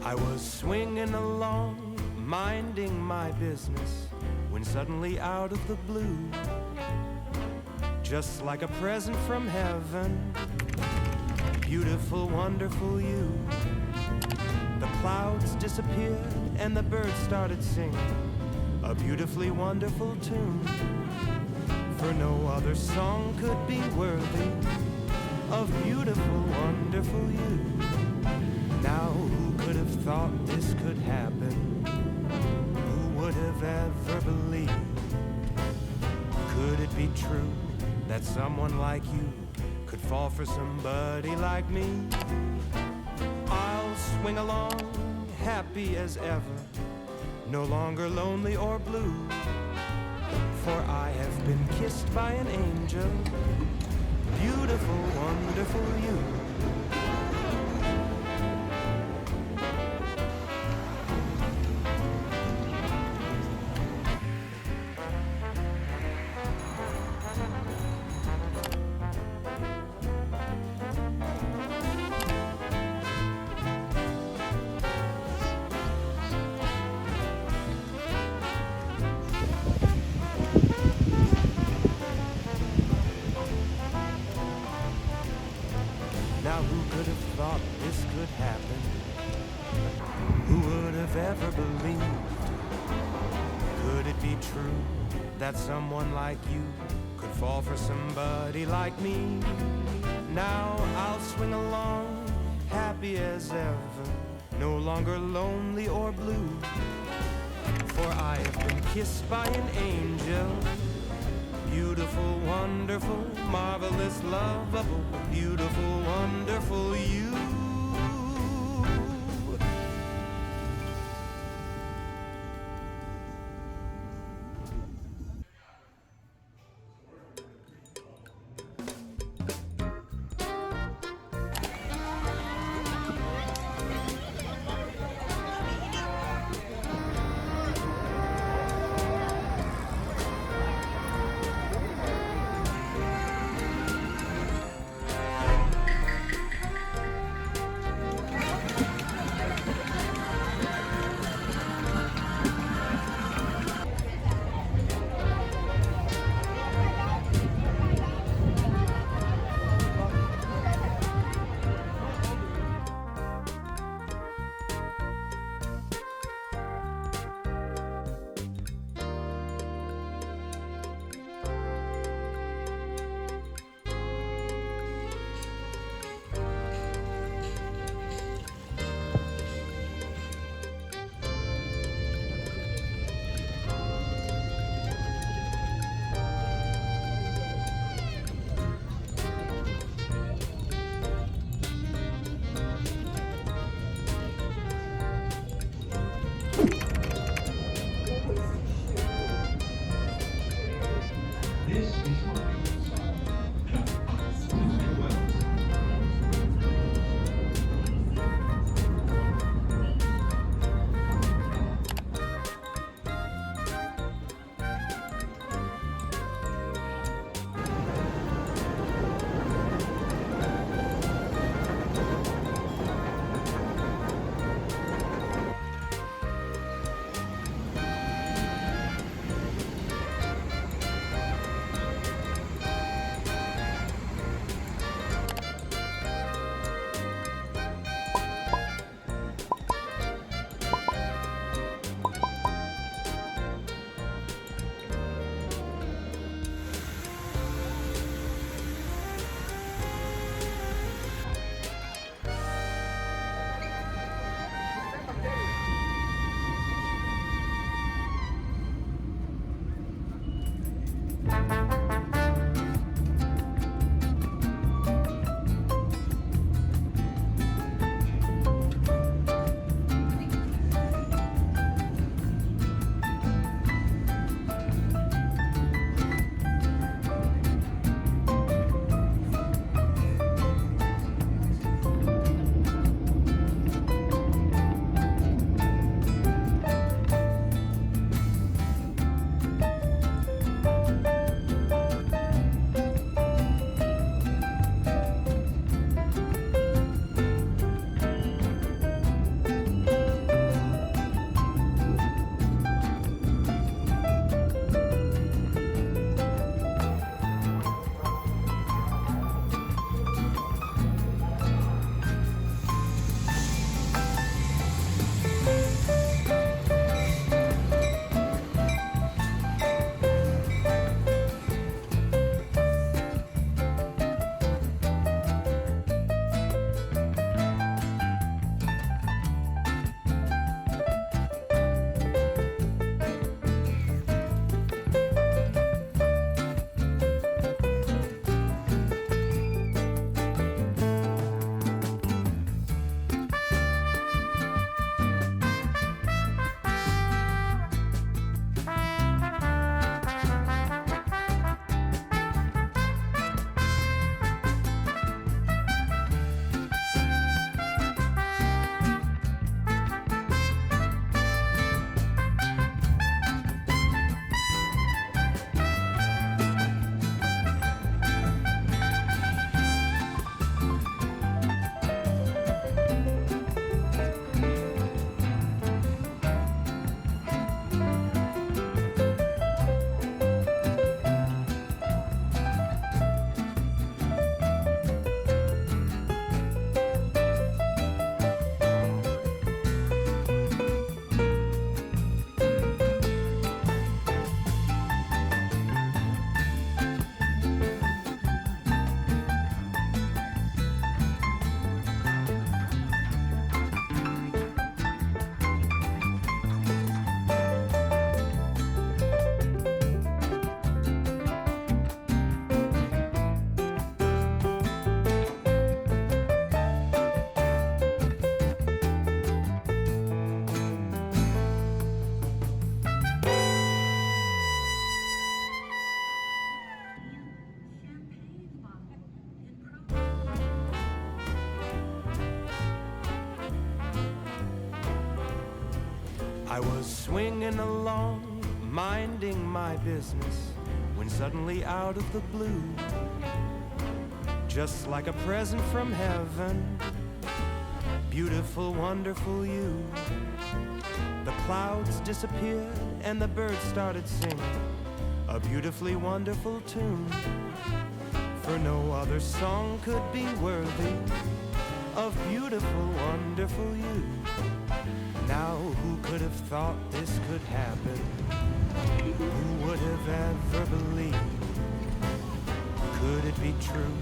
I was swinging along, minding my business, when suddenly out of the blue, just like a present from heaven, beautiful, wonderful you. The clouds disappeared and the birds started singing a beautifully wonderful tune, for no other song could be worthy of beautiful, wonderful you. Now who could have thought this could happen? Who would have ever believed? Could it be true that someone like you could fall for somebody like me? I'll swing along, happy as ever, no longer lonely or blue, for I have been kissed by an angel, beautiful, wonderful you. Now who could have thought this could happen? Who would have ever believed? Could it be true that someone like you could fall for somebody like me? Now I'll swing along, happy as ever, no longer lonely or blue, for I have been kissed by an angel, beautiful, wonderful, marvelous, lovable, beautiful, wonderful you. I was swinging along, minding my business, when suddenly out of the blue, just like a present from heaven, beautiful, wonderful you. The clouds disappeared and the birds started singing a beautifully wonderful tune, for no other song could be worthy of beautiful, wonderful you. Now who could have thought this could happen? Who would have ever believed? Could it be true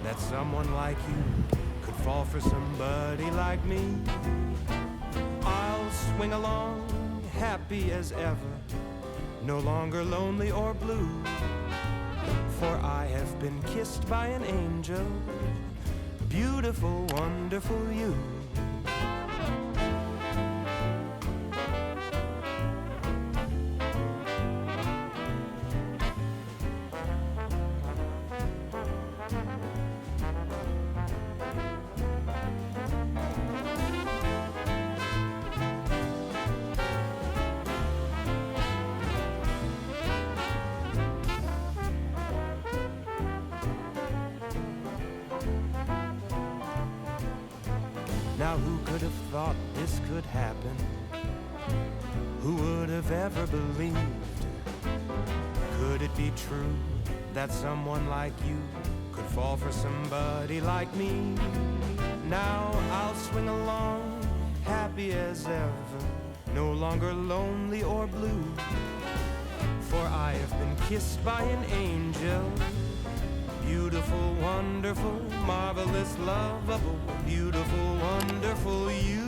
that someone like you could fall for somebody like me? I'll swing along, happy as ever, no longer lonely or blue, for I have been kissed by an angel, beautiful, wonderful you. Now who could have thought this could happen? Who would have ever believed? Could it be true that someone like you could fall for somebody like me? Now I'll swing along, happy as ever, no longer lonely or blue, for I have been kissed by an angel, beautiful, wonderful, marvelous, lovable, beautiful, wonderful you.